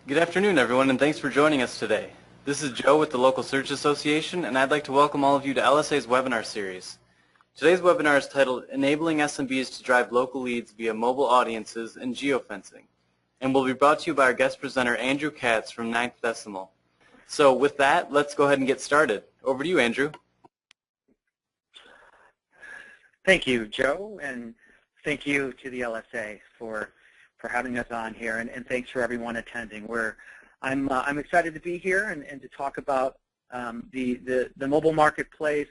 Good afternoon, everyone, and thanks for joining us today. This is Joe with the Local Search Association, and I'd like to welcome all of you to LSA's webinar series. Today's webinar is titled Enabling SMBs to Drive Local Leads via Mobile Audiences and GeoFencing, and will be brought to you by our guest presenter, Andrew Katz from NinthDecimal. So with that, let's go ahead and get started. Over to you, Andrew. Thank you, Joe, and thank you to the LSA for having us on here, and thanks for everyone attending. I'm excited to be here and to talk about the mobile marketplace.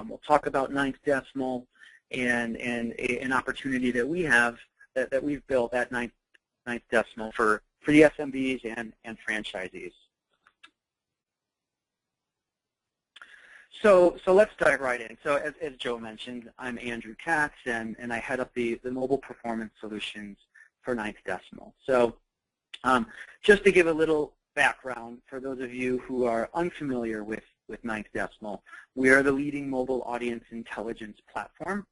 We'll talk about NinthDecimal and an opportunity that we have that we've built at NinthDecimal for the SMBs and franchisees. So let's dive right in. So as Joe mentioned, I'm Andrew Katz, and I head up the mobile performance solutions for NinthDecimal. So just to give a little background for those of you who are unfamiliar with NinthDecimal, we are the leading mobile audience intelligence platform,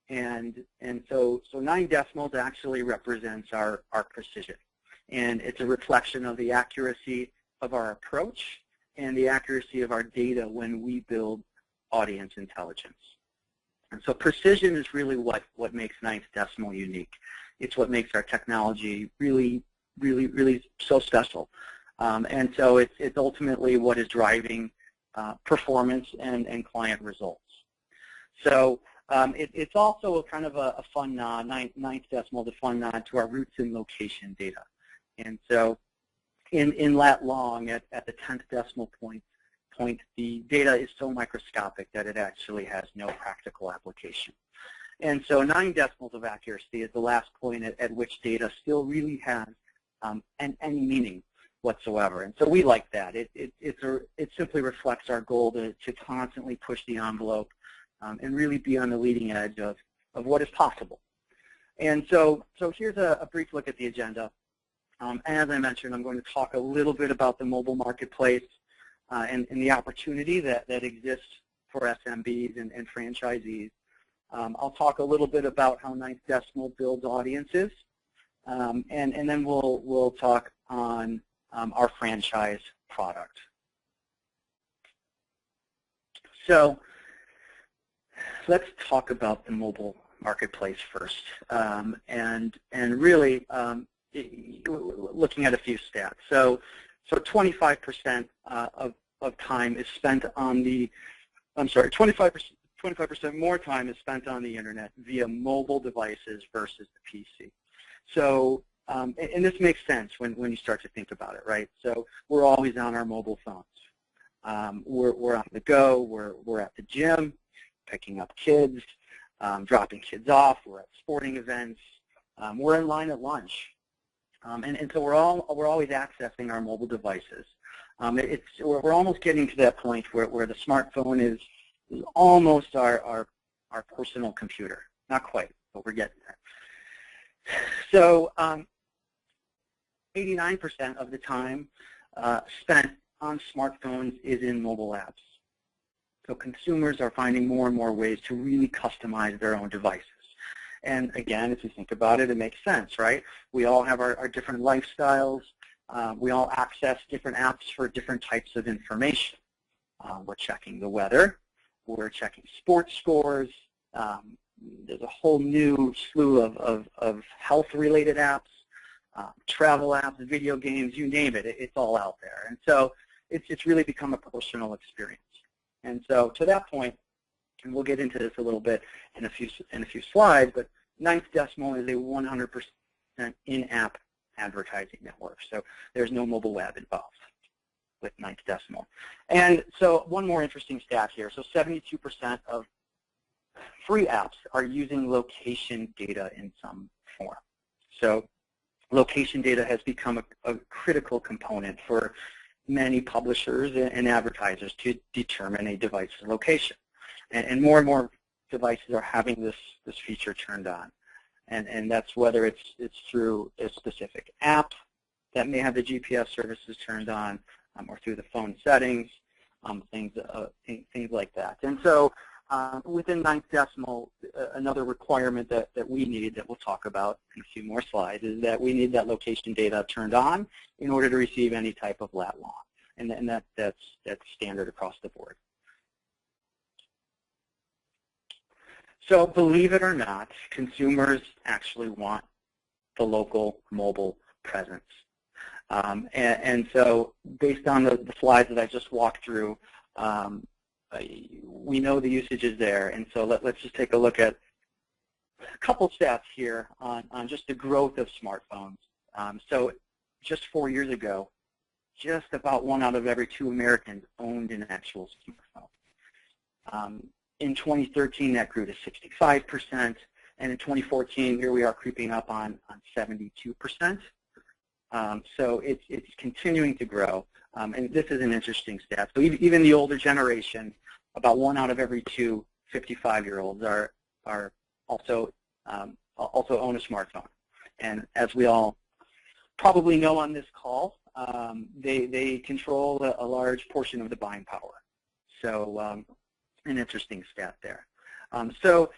and so NinthDecimal actually represents our precision, and it's a reflection of the accuracy of our approach and the accuracy of our data when we build audience intelligence. And so precision is really what makes NinthDecimal unique. It's what makes our technology really so special. And so it's ultimately what is driving performance and client results. So it's also a kind of a fun nod, NinthDecimal, the fun nod to our roots in location data. And so in lat long, at the 10th decimal point, the data is so microscopic that it actually has no practical application. And so 9 decimals of accuracy is the last point at which data still really has any meaning whatsoever. And so we like that. It simply reflects our goal to constantly push the envelope and really be on the leading edge of what is possible. And so here's a brief look at the agenda. As I mentioned, I'm going to talk a little bit about the mobile marketplace and the opportunity that exists for SMBs and franchisees. I'll talk a little bit about how NinthDecimal builds audiences, and then we'll talk on our franchise product. So let's talk about the mobile marketplace first, and really looking at a few stats. So 25% of time is spent on the, 25% more time is spent on the internet via mobile devices versus the PC. So, and this makes sense when you start to think about it, right? So we're always on our mobile phones. We're on the go. We're at the gym, picking up kids, dropping kids off. We're at sporting events. We're in line at lunch, and so we're always accessing our mobile devices. We're almost getting to that point where the smartphone is almost our personal computer. Not quite, but we're getting there. So 89% of the time spent on smartphones is in mobile apps. So consumers are finding more and more ways to really customize their own devices. And again, if you think about it, it makes sense, right? We all have our different lifestyles. We all access different apps for different types of information. We're checking the weather. We're checking sports scores. There's a whole new slew of health-related apps, travel apps, video games, you name it. It's all out there. And so it's really become a personal experience. And so to that point, and we'll get into this a little bit in a few slides, but NinthDecimal is a 100% in-app advertising network. So there's no mobile web involved with NinthDecimal. And so one more interesting stat here. So 72% of free apps are using location data in some form. So location data has become a critical component for many publishers and advertisers to determine a device's location. And more devices are having this feature turned on. And that's whether it's through a specific app that may have the GPS services turned on, or through the phone settings, things like that. And so within NinthDecimal, another requirement that we need that we'll talk about in a few more slides is that we need that location data turned on in order to receive any type of lat long. And that's standard across the board. So believe it or not, consumers actually want the local mobile presence. And so based on the slides that I just walked through, we know the usage is there. And so let's just take a look at a couple stats here on just the growth of smartphones. So just 4 years ago, just about 1 out of every 2 Americans owned an actual smartphone. In 2013, that grew to 65%, and in 2014, here we are creeping up on 72%. So it's continuing to grow, and this is an interesting stat. So even the older generation, about 1 out of every 2 55-year-olds are also own a smartphone. And as we all probably know on this call, they control a large portion of the buying power. So an interesting stat there. So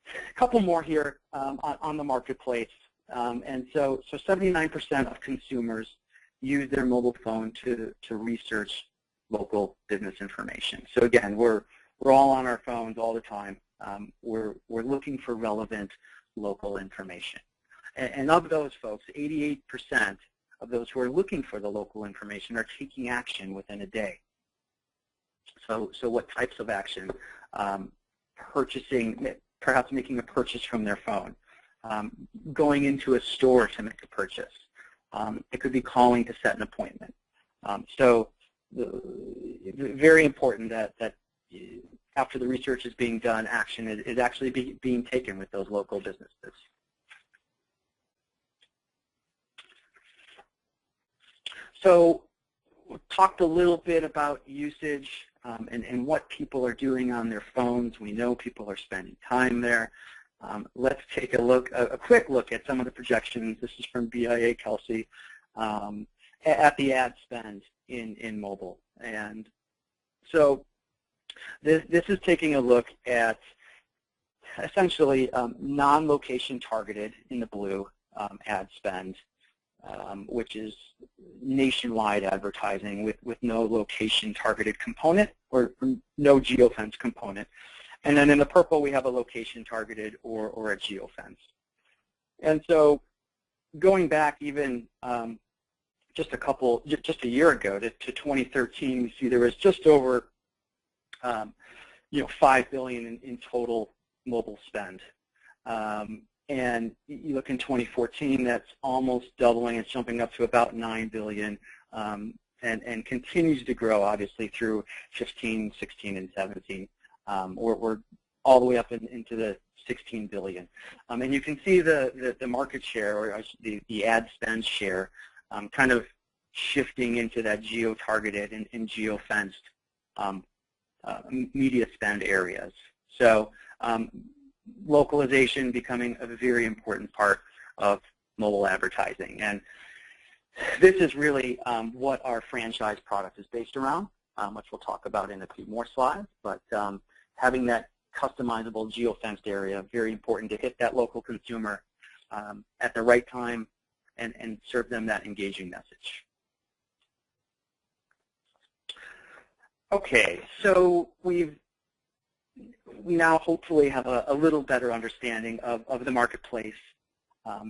a couple more here on the marketplace. And so 79% of consumers use their mobile phone to research local business information. So again, we're all on our phones all the time. We're looking for relevant local information. And of those folks, 88% of those who are looking for the local information are taking action within a day. So what types of action? Purchasing, perhaps making a purchase from their phone. Going into a store to make a purchase. It could be calling to set an appointment. So very important that after the research is being done, action is actually being taken with those local businesses. So we talked a little bit about usage and what people are doing on their phones. We know people are spending time there. Let's take a quick look at some of the projections. This is from BIA Kelsey at the ad spend in mobile. And so this is taking a look at essentially non-location targeted in the blue ad spend, which is nationwide advertising with no location targeted component or no geofence component. And then in the purple, we have a location targeted or a geofence. And so going back even just a year ago to 2013, we see there was just over $5 billion in total mobile spend. And you look in 2014, that's almost doubling. It's jumping up to about $9 billion and continues to grow, obviously, through 15, 16, and 17. We're all the way up into the 16 billion. And you can see the market share, or the ad spend share, kind of shifting into that geo-targeted and geo-fenced media spend areas. So localization becoming a very important part of mobile advertising. And this is really what our franchise product is based around, which we'll talk about in a few more slides. But having that customizable geo-fenced area, very important to hit that local consumer at the right time and serve them that engaging message. Okay, so we now hopefully have a little better understanding of the marketplace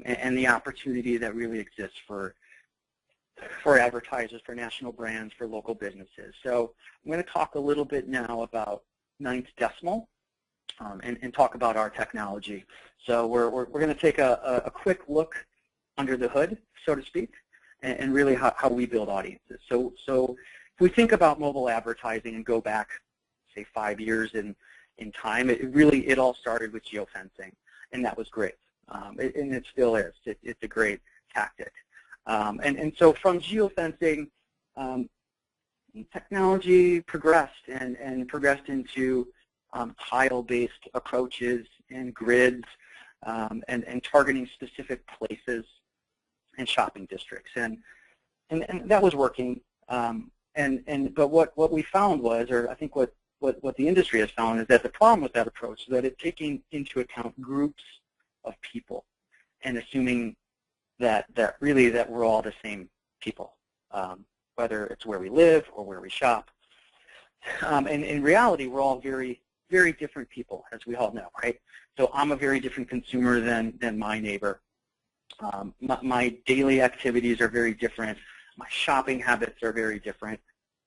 and the opportunity that really exists for advertisers, for national brands, for local businesses. So I'm going to talk a little bit now about NinthDecimal and talk about our technology. So we're going to take a quick look under the hood, so to speak, and really how we build audiences. So if we think about mobile advertising and go back, say, 5 years in time, it all started with geofencing, and that was great. And it still is. It's a great tactic. And so from geofencing, technology progressed and progressed into tile-based approaches and grids and targeting specific places and shopping districts. And that was working. But what we found was, or I think what what the industry has found is that the problem with that approach is that it's taking into account groups of people and assuming that really we're all the same people, whether it's where we live or where we shop. And in reality, we're all very, very different people, as we all know, right? So I'm a very different consumer than my neighbor. My daily activities are very different. My shopping habits are very different.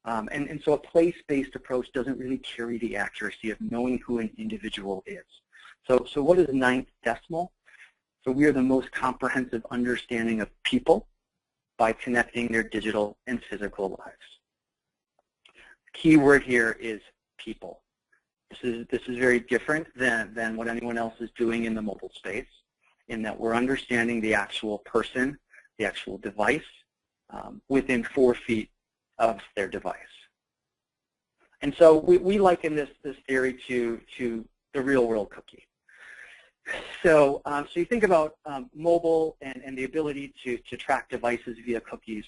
And so a place-based approach doesn't really carry the accuracy of knowing who an individual is. So what is NinthDecimal? So we are the most comprehensive understanding of people by connecting their digital and physical lives. The key word here is people. This is very different than what anyone else is doing in the mobile space, in that we're understanding the actual person, the actual device, within 4 feet of their device. And so we liken this theory to the real-world cookie. So you think about mobile and the ability to track devices via cookies.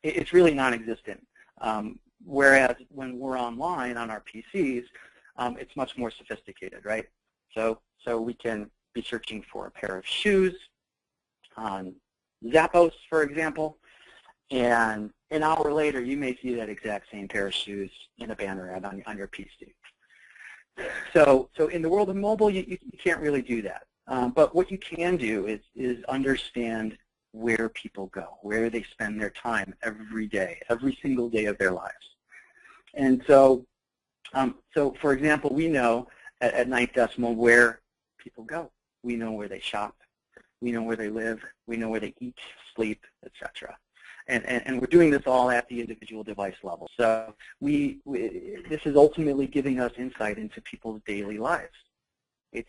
It's really non-existent. Whereas when we're online on our PCs, it's much more sophisticated, right? So we can be searching for a pair of shoes on Zappos, for example, and an hour later you may see that exact same pair of shoes in a banner ad on your PC. So in the world of mobile, you can't really do that. But what you can do is understand where people go, where they spend their time every day, every single day of their lives. And so for example, we know at NinthDecimal where people go. We know where they shop. We know where they live. We know where they eat, sleep, etc. And we're doing this all at the individual device level. So this is ultimately giving us insight into people's daily lives. It's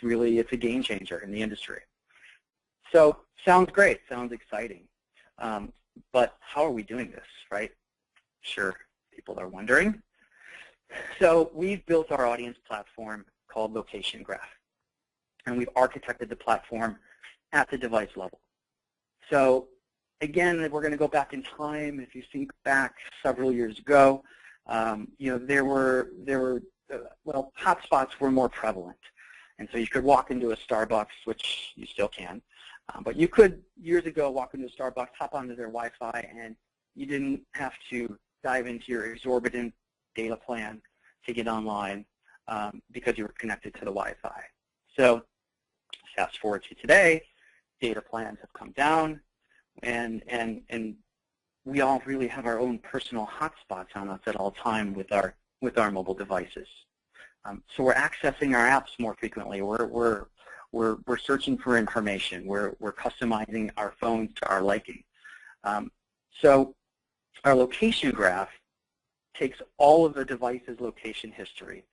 a game changer in the industry. So sounds great, sounds exciting. But how are we doing this, right? Sure, people are wondering. So we've built our audience platform called Location Graph. And we've architected the platform at the device level. So again, we're going to go back in time. If you think back several years ago, there were hotspots were more prevalent. And so you could walk into a Starbucks, which you still can, but you could, years ago, walk into a Starbucks, hop onto their Wi-Fi, and you didn't have to dive into your exorbitant data plan to get online because you were connected to the Wi-Fi. So fast forward to today, data plans have come down, and we all really have our own personal hotspots on us at all time with our mobile devices. So we're accessing our apps more frequently. We're searching for information. We're customizing our phones to our liking. So our location graph takes all of the device's location history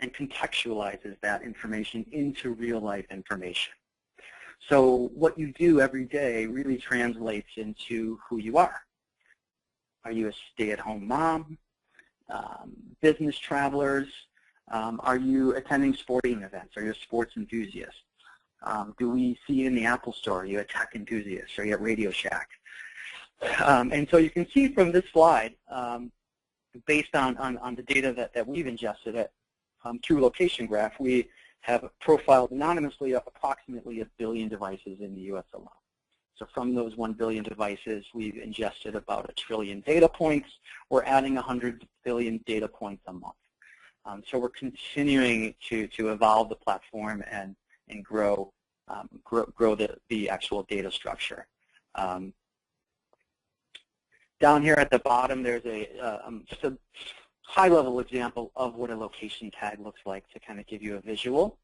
and contextualizes that information into real-life information. So what you do every day really translates into who you are. Are you a stay-at-home mom? Business travelers? Are you attending sporting events? Are you a sports enthusiast? Do we see you in the Apple Store? Are you a tech enthusiast? Are you at Radio Shack? And so you can see from this slide, based on the data that we've ingested it through Location Graph, we have profiled anonymously approximately 1 billion devices in the U.S. alone. So from those 1 billion devices, we've ingested about 1 trillion data points. We're adding 100 billion data points a month. So we're continuing to evolve the platform and grow the actual data structure. Down here at the bottom, there's just a high-level example of what a location tag looks like to kind of give you a visual.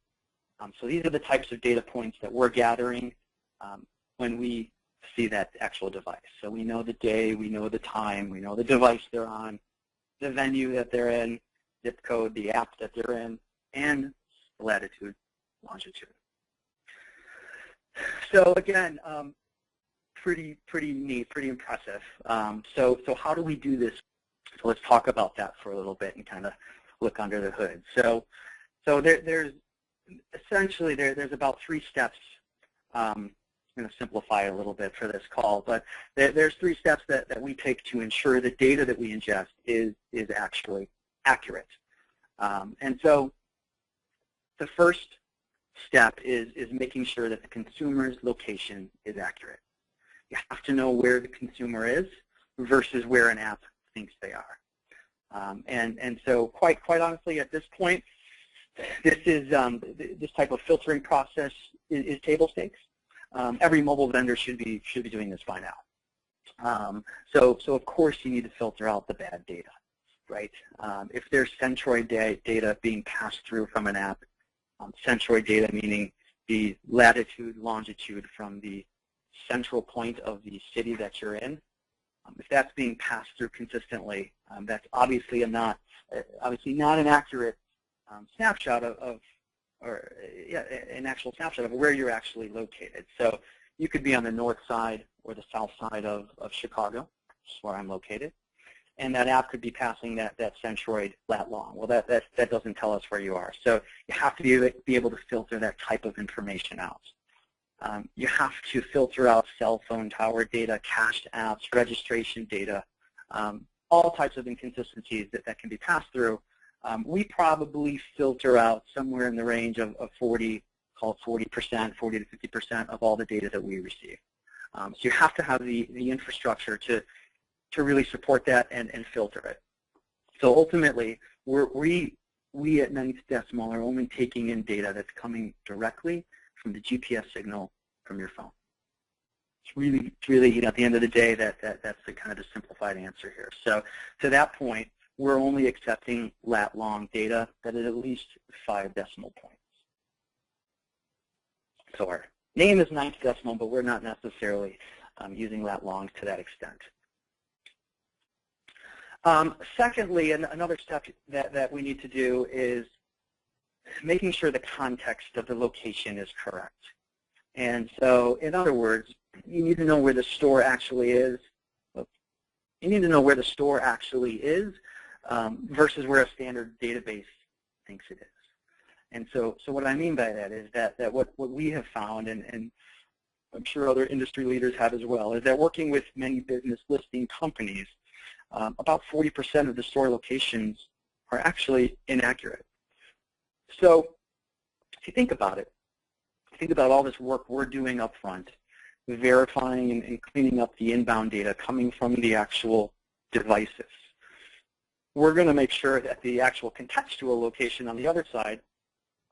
So these are the types of data points that we're gathering when we see that actual device. So we know the day, we know the time, we know the device they're on, the venue that they're in, zip code, the app that they're in, and latitude, longitude. So again, pretty neat, pretty impressive. So how do we do this? So let's talk about that for a little bit and kind of look under the hood. So there's essentially there's about 3 steps. I'm going to simplify it a little bit for this call, but there's 3 steps that we take to ensure the data that we ingest is actually accurate. And so the first step is making sure that the consumer's location is accurate. You have to know where the consumer is versus where an app thinks they are. And so quite honestly, at this point, this type of filtering process is table stakes. Every mobile vendor should be doing this by now. So of course you need to filter out the bad data, right? If there's centroid data being passed through from an app, centroid data meaning the latitude, longitude from the central point of the city that you're in, if that's being passed through consistently, that's obviously not an accurate snapshot an actual snapshot of where you're actually located. So you could be on the north side or the south side of Chicago, which is where I'm located, and that app could be passing that centroid lat long. Well, that doesn't tell us where you are. So you have to be able to filter that type of information out. You have to filter out cell phone tower data, cached apps, registration data, all types of inconsistencies that can be passed through. We probably filter out somewhere in the range of 40, call it 40%, 40 to 50% of all the data that we receive. So you have to have the infrastructure to really support that and filter it. So ultimately, we at NinthDecimal are only taking in data that's coming directly from the GPS signal from your phone. It's really, at the end of the day, that's the kind of the simplified answer here. So to that point, we're only accepting lat long data that is at least 5 decimal points. So our name is NinthDecimal, but we're not necessarily using lat longs to that extent. Secondly, another step that we need to do is making sure the context of the location is correct. And so, in other words, you need to know where the store actually is. You need to know where the store actually is versus where a standard database thinks it is. And so what I mean by that is that what we have found, and I'm sure other industry leaders have as well, is that working with many business listing companies, about 40% of the store locations are actually inaccurate. So if you think about it, think about all this work we're doing up front, verifying and cleaning up the inbound data coming from the actual devices. We're going to make sure that the actual contextual location on the other side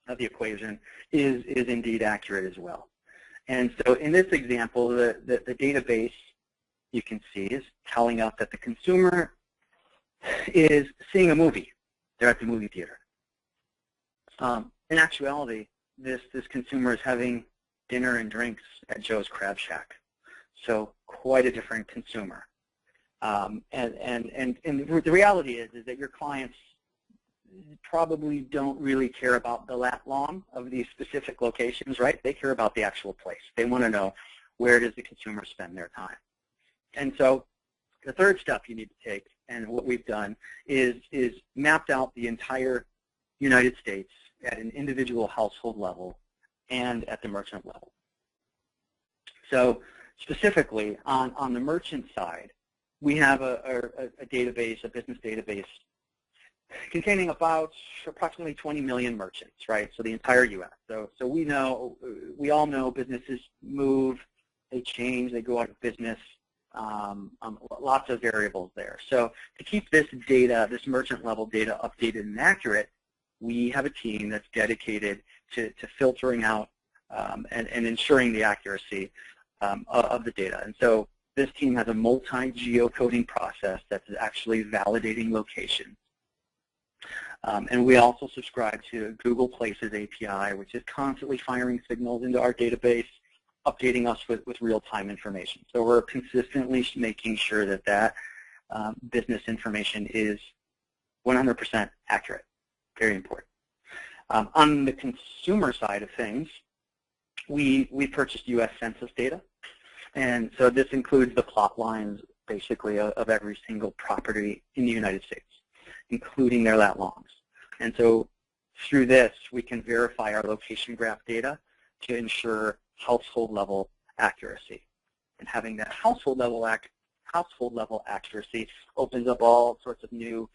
of the equation is indeed accurate as well. And so in this example, the database, you can see, is telling us that the consumer is seeing a movie. They're at the movie theater. In actuality, this consumer is having dinner and drinks at Joe's Crab Shack. So quite a different consumer. And the reality is that your clients probably don't really care about the lat long of these specific locations, right? They care about the actual place. They want to know, where does the consumer spend their time? And so the third step you need to take, and what we've done, is mapped out the entire United States at an individual household level and at the merchant level. So specifically, on the merchant side, we have a database, a business database, containing approximately 20 million merchants, right? So the entire U.S. So we all know businesses move, they change, they go out of business. Lots of variables there. So to keep this data, this merchant level data, updated and accurate, we have a team that's dedicated to filtering out and ensuring the accuracy of the data. And so this team has a multi-geocoding process that's actually validating location. And we also subscribe to Google Places API, which is constantly firing signals into our database, updating us with real-time information. So we're consistently making sure that business information is 100% accurate. Very important. On the consumer side of things, we purchased U.S. Census data. And so this includes the plot lines, basically, of every single property in the United States, including their lat longs. And so through this, we can verify our location graph data to ensure household level accuracy. And having that household level accuracy opens up all sorts of new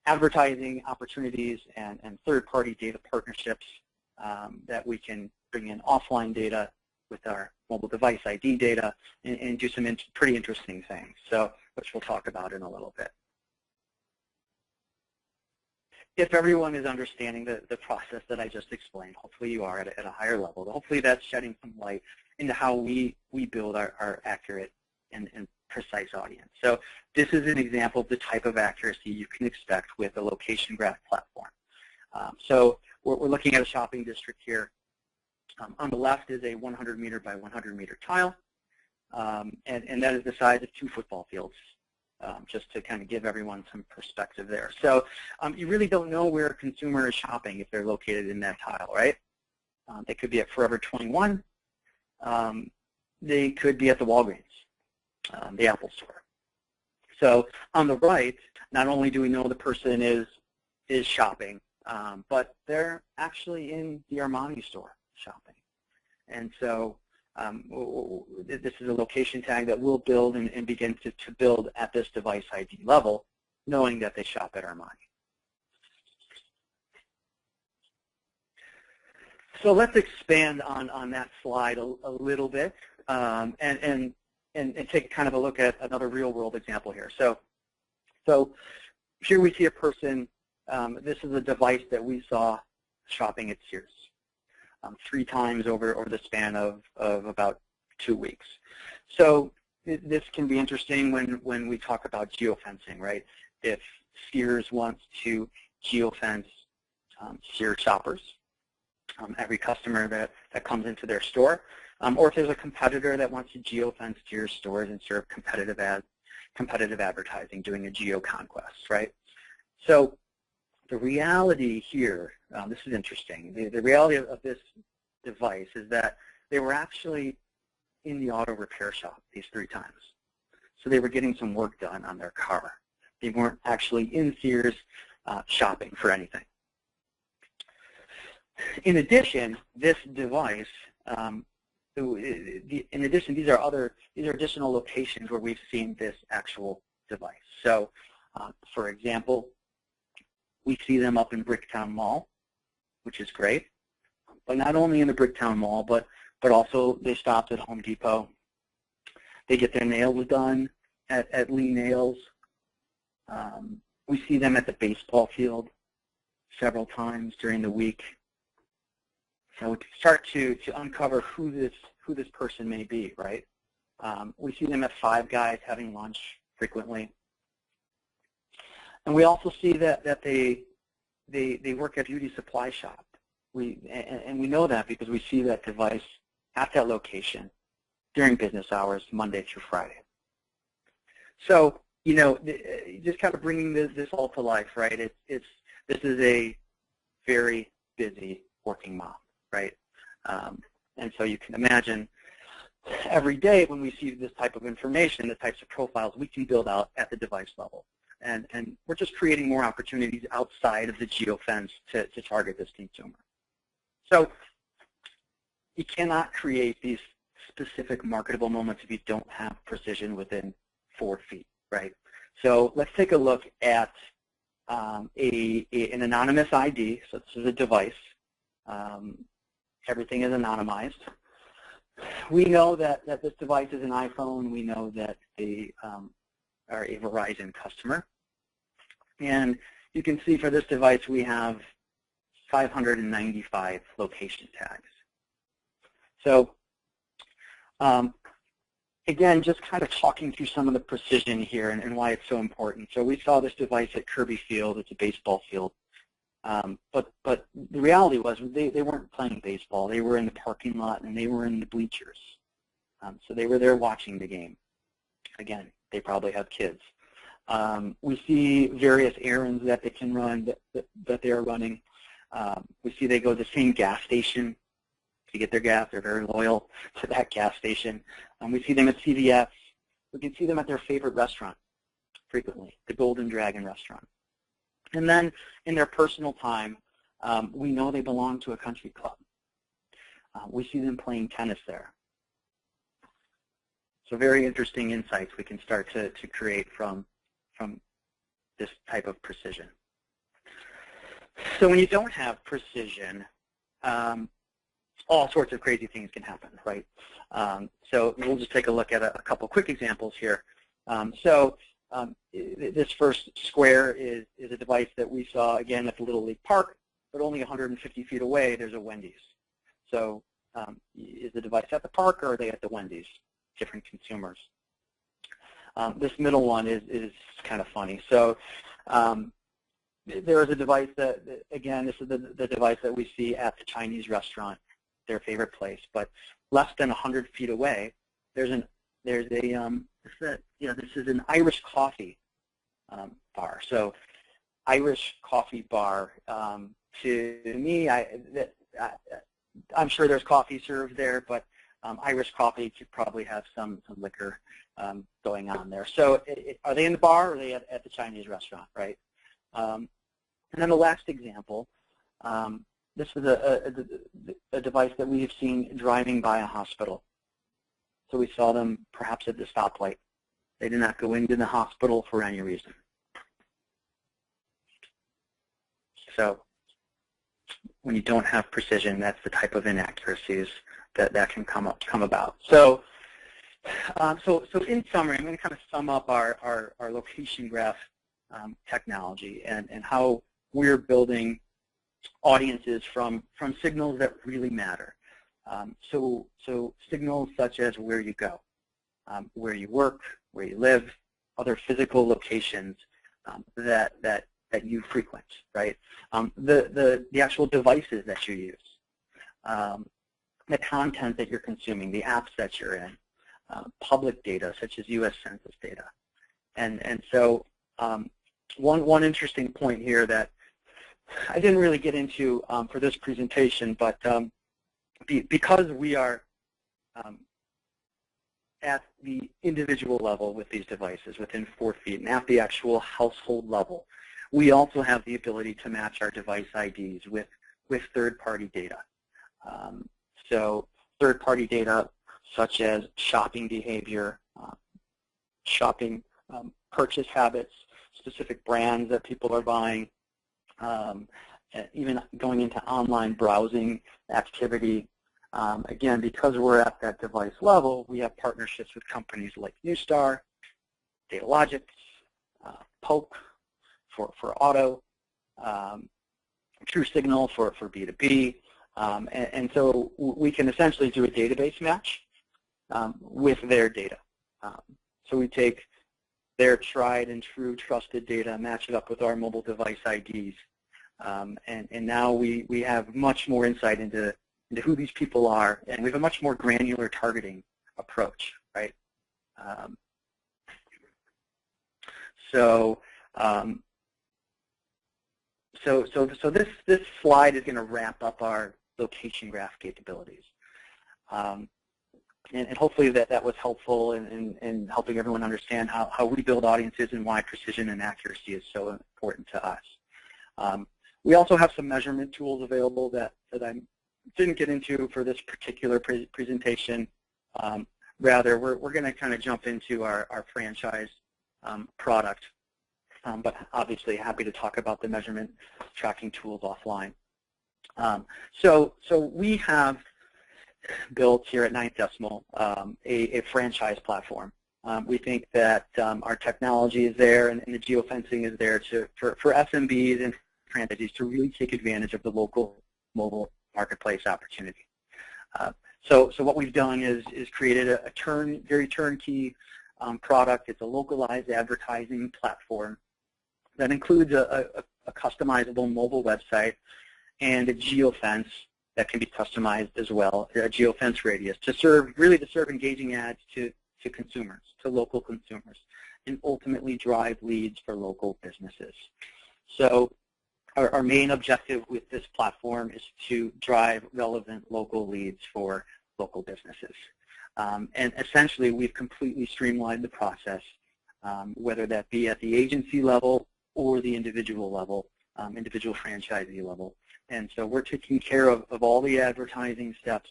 advertising opportunities and third-party data partnerships that we can bring in offline data with our mobile device ID data and do some pretty interesting things, so which we'll talk about in a little bit. If everyone is understanding the process that I just explained, hopefully you are at a higher level. Hopefully that's shedding some light into how we build our accurate and precise audience. So this is an example of the type of accuracy you can expect with a location graph platform. So we're looking at a shopping district here. On the left is a 100-meter by 100-meter tile, and that is the size of 2 football fields, just to kind of give everyone some perspective there. So you really don't know where a consumer is shopping if they're located in that tile, right? They could be at Forever 21. They could be at the Walgreens, the Apple store. So on the right, not only do we know the person is shopping, but they're actually in the Armani store shopping. And so this is a location tag that we'll build and begin to build at this device ID level, knowing that they shop at Armani. So let's expand on that slide a little bit and take kind of a look at another real-world example here. So here we see a person. This is a device that we saw shopping at Sears 3 times over the span of about 2 weeks. So this can be interesting when we talk about geofencing, right? If Sears wants to geofence Sears shoppers, every customer that comes into their store, or if there's a competitor that wants to geofence Sears stores and serve competitive advertising, doing a geo-conquest, right? So the reality here, this is interesting, the reality of this device is that they were actually in the auto repair shop these 3 times. So they were getting some work done on their car. They weren't actually in Sears shopping for anything. In addition, this device, in addition, these are additional locations where we've seen this actual device. So, for example, we see them up in Bricktown Mall, which is great. But not only in the Bricktown Mall, but also they stopped at Home Depot. They get their nails done at Lee Nails. We see them at the baseball field several times during the week. So we can start to uncover who this person may be, right? We see them at Five Guys having lunch frequently. And we also see that they work at beauty supply shop. And we know that because we see that device at that location during business hours, Monday through Friday. So, you know, just kind of bringing this all to life, right? This is a very busy working mom, right? And so you can imagine every day when we see this type of information, the types of profiles we can build out at the device level. And we're just creating more opportunities outside of the geofence to target this consumer. So you cannot create these specific marketable moments if you don't have precision within 4 feet, right? So let's take a look at an anonymous ID. So this is a device. Everything is anonymized. We know that this device is an iPhone. We know that they are a Verizon customer. And you can see for this device we have 595 location tags. So again, just kind of talking through some of the precision here and why it's so important. So we saw this device at Kirby Field. It's a baseball field. But the reality was they weren't playing baseball. They were in the parking lot and they were in the bleachers. So they were there watching the game. Again, they probably have kids. We see various errands that they can run, that they are running. We see they go to the same gas station to get their gas. They're very loyal to that gas station. We see them at CVS. We can see them at their favorite restaurant frequently, the Golden Dragon restaurant. And then in their personal time, we know they belong to a country club. We see them playing tennis there. So very interesting insights we can start to create from this type of precision. So when you don't have precision, all sorts of crazy things can happen, right? So we'll just take a look at a couple quick examples here. This first square is a device that we saw, again, at the Little League Park, but only 150 feet away, there's a Wendy's. So is the device at the park, or are they at the Wendy's? Different consumers. This middle one is kind of funny. So there is a device that, again, this is the device that we see at the Chinese restaurant, their favorite place, but less than 100 feet away, this is an Irish coffee bar. So Irish coffee bar, to me, I'm sure there's coffee served there, but Irish coffee could probably have some liquor going on there. So are they in the bar, or are they at the Chinese restaurant, right? And then the last example, this is a device that we have seen driving by a hospital. So we saw them perhaps at the stoplight. They did not go into the hospital for any reason. So when you don't have precision, that's the type of inaccuracies that can come about. So in summary, I'm going to kind of sum up our location graph technology and how we're building audiences from signals that really matter. So signals such as where you go, where you work, where you live, other physical locations that you frequent, right? The actual devices that you use, the content that you're consuming, the apps that you're in, public data such as U.S. Census data. And so one interesting point here that I didn't really get into for this presentation, but because we are at the individual level with these devices within 4 feet and at the actual household level, we also have the ability to match our device IDs with third-party data. So third-party data such as shopping behavior, shopping purchase habits, specific brands that people are buying, even going into online browsing activity. Again, because we're at that device level, we have partnerships with companies like Neustar, Datalogic, Poke for auto, TrueSignal for B2B. And so we can essentially do a database match with their data. So we take their tried and true trusted data, match it up with our mobile device IDs, and now we have much more insight into who these people are, and we have a much more granular targeting approach, right? So this slide is going to wrap up our location graph capabilities. And hopefully that was helpful in helping everyone understand how we build audiences and why precision and accuracy is so important to us. We also have some measurement tools available that I didn't get into for this particular presentation. Rather, we're going to kind of jump into our franchise product, but obviously happy to talk about the measurement tracking tools offline. So we have built here at NinthDecimal a franchise platform. We think that our technology is there and the geofencing is there for SMBs and franchisees to really take advantage of the local mobile marketplace opportunity. So what we've done is created a very turnkey product. It's a localized advertising platform that includes a customizable mobile website and a geofence that can be customized as well, a geofence radius, to serve engaging ads to consumers, to local consumers, and ultimately drive leads for local businesses. So our main objective with this platform is to drive relevant local leads for local businesses. And essentially, we've completely streamlined the process, whether that be at the agency level or the individual level, individual franchisee level. And so we're taking care of all the advertising steps.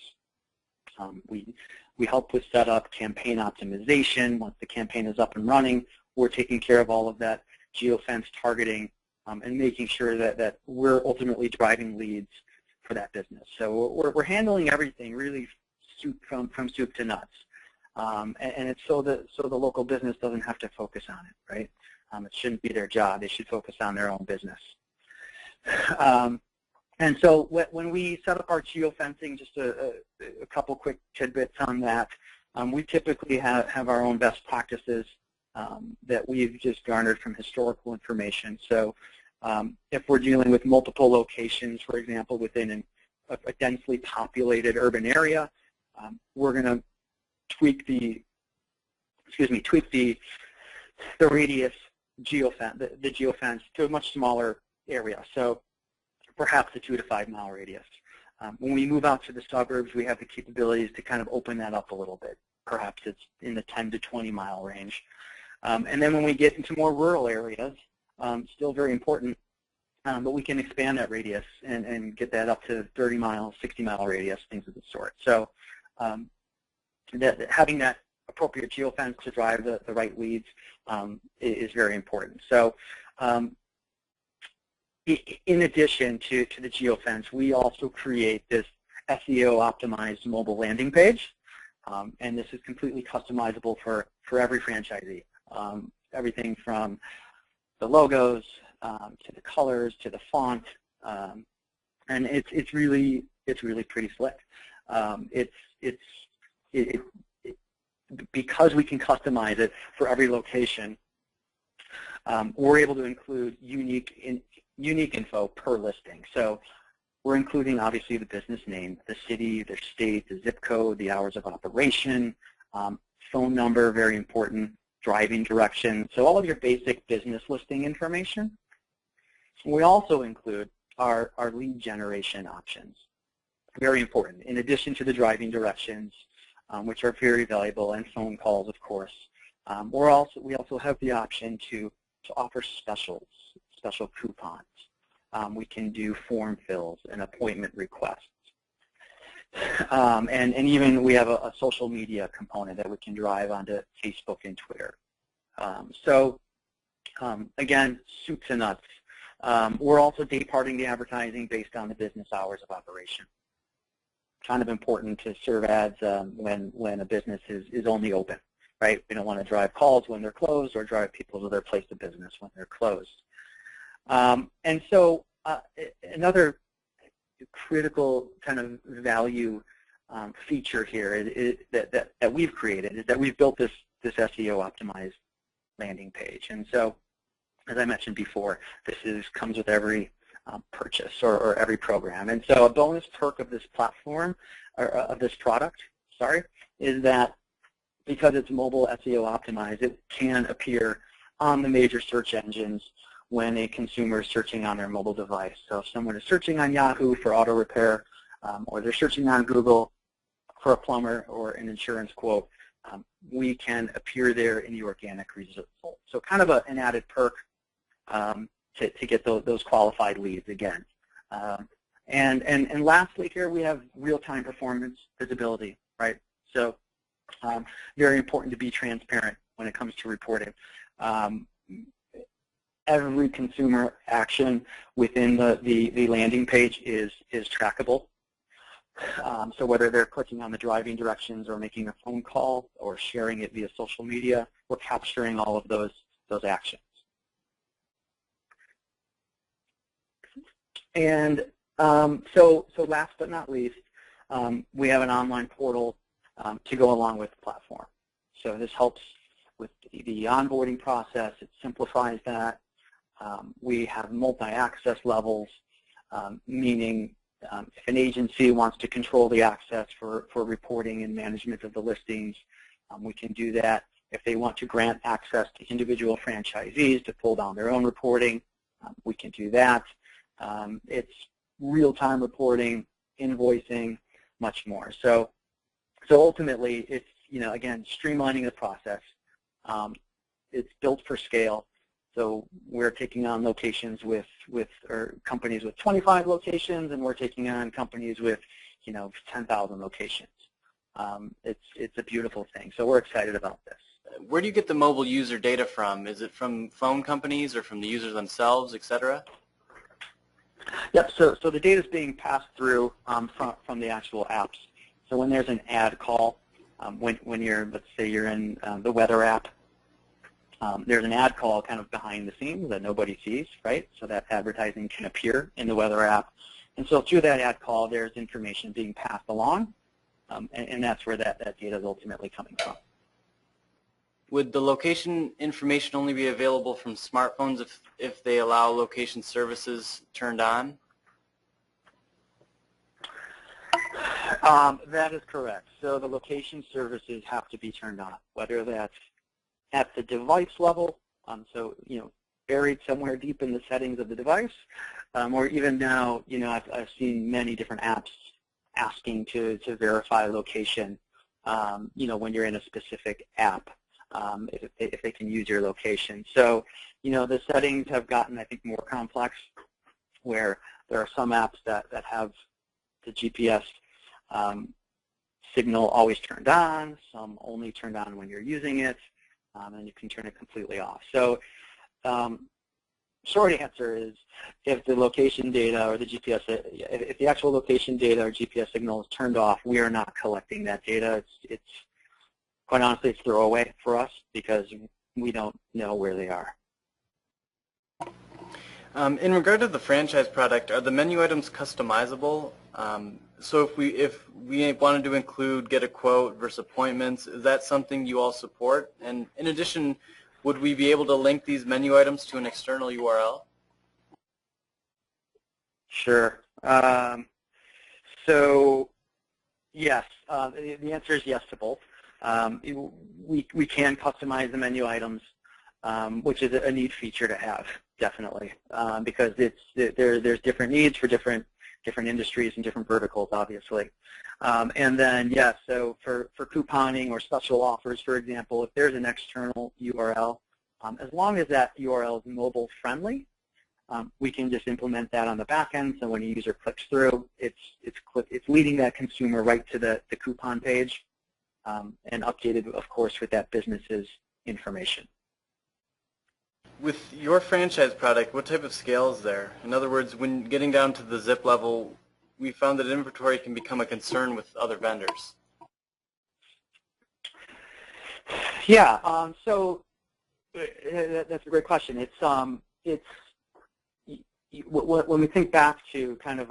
We help with setup, campaign optimization. Once the campaign is up and running, we're taking care of all of that geofence targeting, and making sure that we're ultimately driving leads for that business. So we're handling everything really from soup to nuts, and it's so the local business doesn't have to focus on it, right? It shouldn't be their job. They should focus on their own business. And so when we set up our geofencing, just a couple quick tidbits on that, we typically have our own best practices that we've just garnered from historical information. So if we're dealing with multiple locations, for example, within a densely populated urban area, we're going to tweak the radius the geofence to a much smaller area. So perhaps a 2 to 5 mile radius. When we move out to the suburbs, we have the capabilities to kind of open that up a little bit. Perhaps it's in the 10 to 20 mile range. And then when we get into more rural areas, still very important, but we can expand that radius and get that up to 30 miles, 60 mile radius, things of the sort. So having that appropriate geofence to drive the right leads is very important. So in addition to the geofence, we also create this SEO-optimized mobile landing page, and this is completely customizable for every franchisee. Everything from the logos to the colors to the font, and it's really pretty slick. Because we can customize it for every location, we're able to include unique info per listing. So we're including obviously the business name, the city, the state, the zip code, the hours of operation, phone number, very important, driving directions. So all of your basic business listing information. We also include our lead generation options. Very important. In addition to the driving directions, which are very valuable, and phone calls, of course, we also have the option to offer specials, special coupons. We can do form fills and appointment requests. And even we have a social media component that we can drive onto Facebook and Twitter. Again, soup to nuts. We're also day-parting the advertising based on the business hours of operation. Kind of important to serve ads when a business is only open, right? We don't want to drive calls when they're closed or drive people to their place of business when they're closed. And so another critical kind of value feature here that we've created is that we've built this SEO-optimized landing page. And so, as I mentioned before, this comes with every purchase or every program. And so a bonus perk of this platform, or of this product, is that because it's mobile SEO optimized, it can appear on the major search engines when a consumer is searching on their mobile device. So if someone is searching on Yahoo for auto repair, or they're searching on Google for a plumber or an insurance quote, we can appear there in the organic result. So kind of an added perk to get those qualified leads again. And lastly here, we have real-time performance visibility, right? So very important to be transparent when it comes to reporting. Every consumer action within the landing page is trackable. So whether they're clicking on the driving directions or making a phone call or sharing it via social media, we're capturing all of those actions. And so last but not least, we have an online portal to go along with the platform. So this helps with the onboarding process. It simplifies that. We have multi-access levels, meaning if an agency wants to control the access for reporting and management of the listings, we can do that. If they want to grant access to individual franchisees to pull down their own reporting, we can do that. It's real-time reporting, invoicing, much more. So ultimately, it's, again, streamlining the process. It's built for scale. So we're taking on locations or companies with 25 locations, and we're taking on companies with 10,000 locations. It's a beautiful thing. So we're excited about this. where do you get the mobile user data from? Is it from phone companies or from the users themselves, etc.? Yep, so the data is being passed through from the actual apps. So when there's an ad call, when you're, let's say you're in the weather app, there's an ad call kind of behind the scenes that nobody sees, right? So that advertising can appear in the weather app. And so through that ad call, there's information being passed along, and that's where that data is ultimately coming from. Would the location information only be available from smartphones if they allow location services turned on? That is correct. So the location services have to be turned on, whether that's at the device level, so buried somewhere deep in the settings of the device, or even now, I've seen many different apps asking to verify location, when you're in a specific app, if they can use your location. So, the settings have gotten, I think, more complex, where there are some apps that have the GPS signal always turned on, some only turned on when you're using it, and you can turn it completely off. So short answer is, if the location data or the GPS, if the actual location data or GPS signal is turned off, we are not collecting that data. It's quite honestly, it's throwaway for us because we don't know where they are. In regard to the franchise product, are the menu items customizable? So if we wanted to include get a quote versus appointments, is that something you all support? And in addition, would we be able to link these menu items to an external URL? Sure. So yes, the answer is yes to both. We can customize the menu items, which is a neat feature to have, definitely, because there's different needs for different industries and different verticals, obviously. And then, yes, so for couponing or special offers, for example, if there's an external URL, as long as that URL is mobile friendly, we can just implement that on the back end. So when a user clicks through, it's leading that consumer right to the coupon page, and updated, of course, with that business's information. With your franchise product, what type of scale is there? In other words, when getting down to the zip level, we found that inventory can become a concern with other vendors. Yeah, so that's a great question. It's when we think back to kind of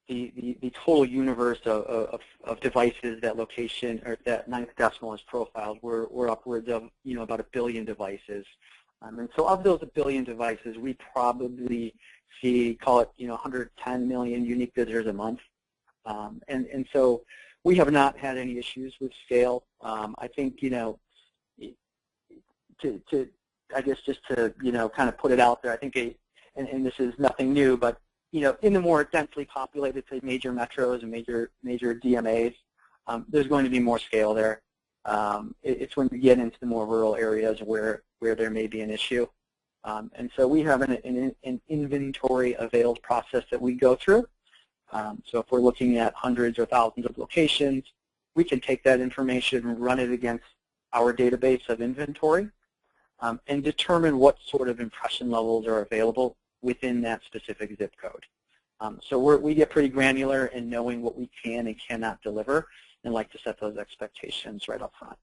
the total universe of devices that location or that NinthDecimal has profiled, we're upwards of about 1 billion devices. And so of those 1 billion devices, we probably see, call it 110 million unique visitors a month. And so we have not had any issues with scale. I think I guess just to kind of put it out there, I think and this is nothing new, but in the more densely populated, say, major metros and major DMAs, there's going to be more scale there. It's when you get into the more rural areas where there may be an issue. And so we have an inventory availed process that we go through. So if we're looking at hundreds or thousands of locations, we can take that information and run it against our database of inventory, and determine what sort of impression levels are available within that specific zip code. So we get pretty granular in knowing what we can and cannot deliver, and like to set those expectations right up front.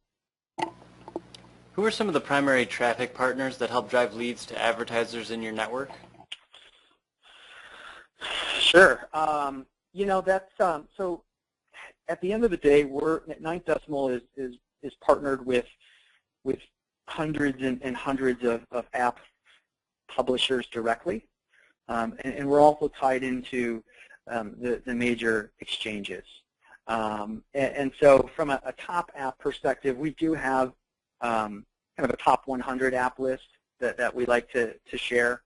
Who are some of the primary traffic partners that help drive leads to advertisers in your network? Sure. That's so. At the end of the day, NinthDecimal is partnered with hundreds and hundreds of app publishers directly, and we're also tied into the major exchanges. And so from a top app perspective, we do have kind of a top 100 app list that we like to share.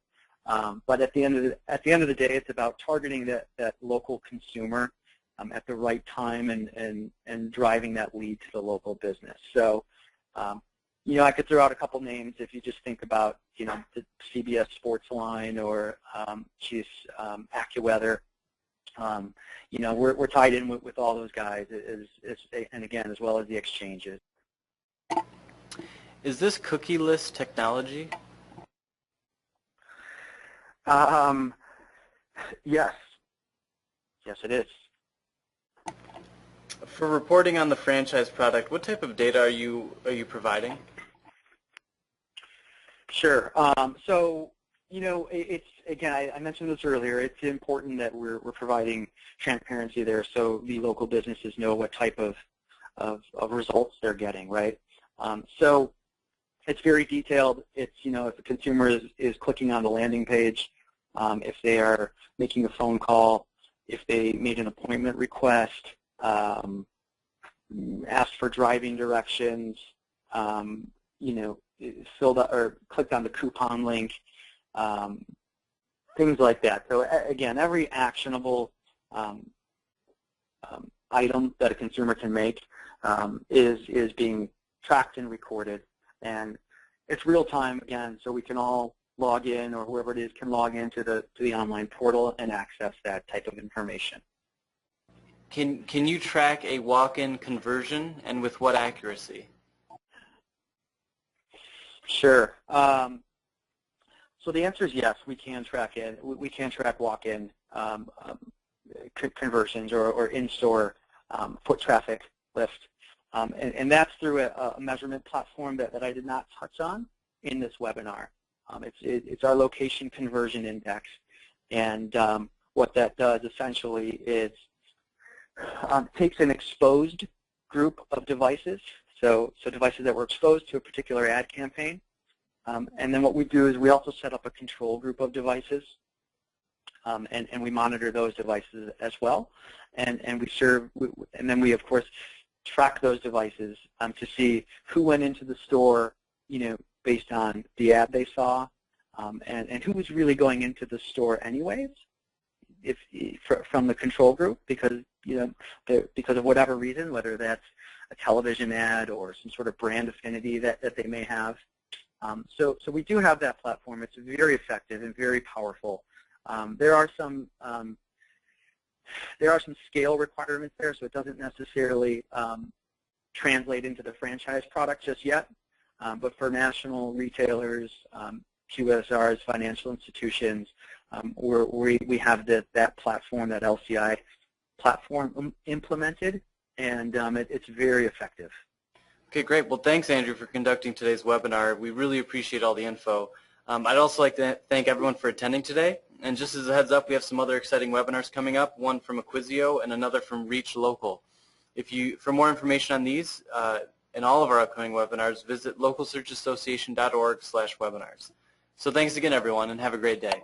But at the end of the day, it's about targeting that local consumer at the right time and driving that lead to the local business. So I could throw out a couple names if you just think about the CBS Sports line or AccuWeather. We're tied in with all those guys, and again, as well as the exchanges. Is this cookie-less technology? Yes. Yes, it is. For reporting on the franchise product, what type of data are you providing? Sure. So, you know, it's again, I mentioned this earlier. It's important that we're providing transparency there, so the local businesses know what type of results they're getting, right? So it's very detailed. It's, you know, if the consumer is clicking on the landing page, if they are making a phone call, if they made an appointment request, asked for driving directions, you know, filled out or clicked on the coupon link, things like that. So again, every actionable item that a consumer can make is being tracked and recorded, and it's real time again, so we can all log in, or whoever it is can log into the online portal and access that type of information. Can you track a walk-in conversion, and with what accuracy? Sure. So the answer is yes. We can track it. We can track walk-in conversions or in-store foot traffic lift, and that's through a measurement platform that I did not touch on in this webinar. It's our location conversion index, and what that does essentially is takes an exposed group of devices, so devices that were exposed to a particular ad campaign, and then what we do is we also set up a control group of devices, and we monitor those devices as well, and then we of course track those devices to see who went into the store, you know, based on the ad they saw, and who was really going into the store anyways, from the control group, because, you know, because of whatever reason, whether that's a television ad or some sort of brand affinity that they may have. So we do have that platform. It's very effective and very powerful. There are some scale requirements there, so it doesn't necessarily translate into the franchise product just yet. But for national retailers, QSRs, financial institutions, we have that platform, that LCI platform implemented, and it's very effective. Okay, great. Well, thanks, Andrew, for conducting today's webinar. We really appreciate all the info. I'd also like to thank everyone for attending today. And just as a heads up, we have some other exciting webinars coming up, one from Acquisio and another from Reach Local. For more information on these and all of our upcoming webinars, visit localsearchassociation.org/webinars. So thanks again, everyone, and have a great day.